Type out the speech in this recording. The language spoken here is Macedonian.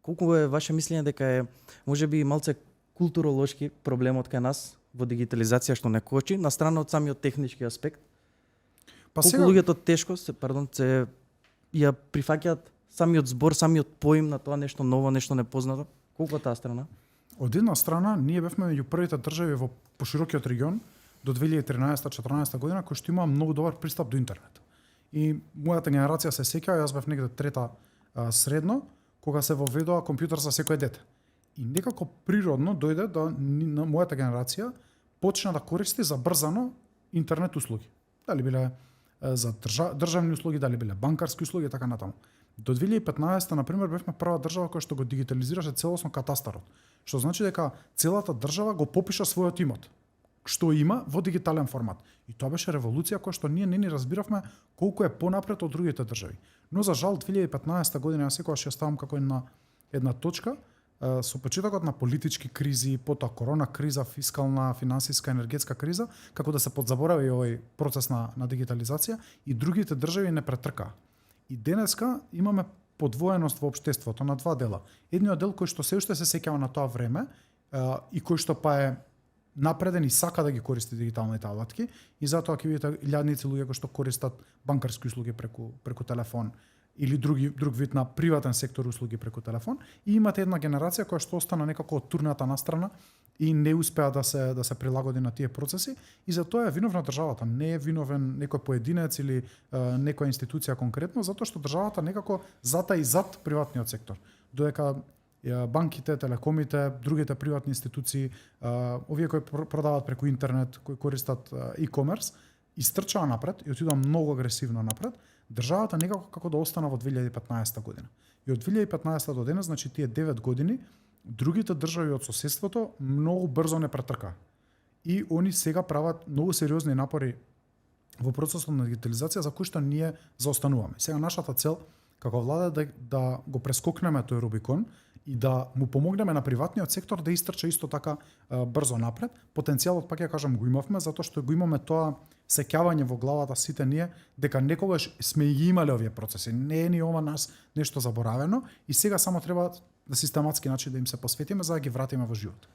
Колку е ваше мислење дека е можеби малце културолошки проблемот кај нас во дигитализација што не кочи, на страна од самиот технички аспект? Па Колку луѓето тешко се ја прифаќаат самиот збор, самиот поим на тоа нешто ново, нешто непознато? Колку е таа страна? од една страна, ние бевме меѓу првите држави во поширокиот регион до 2013-14 година кои што имаа многу добар пристап до интернет. И мојата генерација се сеќава, јас бев негде трета средно, кога се воведоа компјутер за секој дете. И некако природно дојде да на мојата генерација почна да користи забрзано интернет услуги. Дали биле за државни услуги, дали биле банкарски услуги и така натаму. До 2015 на пример бевме прва држава која што го дигитализираше целосно катастарот, што значи дека целата држава го попиша својот имот, што има во дигитален формат. И тоа беше револуција која што ние не ни разбиравме колку е понапред од другите држави. Но за жал 2015 година јас секогаш ја ставам како една точка со почетокот на политички кризи, потоа корона криза, фискална, финансиска, енергетска криза, како да се подзаборави овој процес на дигитализација и другите држави не претркаа. И денеска имаме подвоеност во општеството на два дела. Едниот дел кој што се уште се сеќава на тоа време и кој што па е напреден и сака да ги користи дигиталните алатки и затоа ќе видите илјадници луѓе кои што користат банкарски услуги преку телефон или друг вид на приватен сектор услуги преку телефон, и имате една генерација која што остана некако оттурната настрана и не успеа да се прилагоди на тие процеси, и за тоа е виновна државата, не е виновен некој поединец или некоја институција конкретно, затоа што државата некако зата и зад приватниот сектор. Додека банките, телекомите, другите приватни институции, овие кои продаваат преку интернет, кои користат e-commerce, истрчаа напред и отидоа многу агресивно напред, државата некако како да остана во 2015 година. И од 2015 до денес, значи тие 9 години, другите држави од соседството многу брзо не претркаа. И они сега прават многу сериозни напори во процесот на дигитализација за кој што ние заостануваме. Сега нашата цел како влада е да го прескокнеме тој Рубикон и да му помогнеме на приватниот сектор да истрча исто така брзо напред. Потенцијалот, пак ја кажам, го имавме затоа што го имаме тоа сеќавање во главата сите ние дека некогаш сме ги имале овие процеси. Не е ни ова нас нешто заборавено и сега само треба да систематски начин да им се посветиме за да ги вратиме во живот.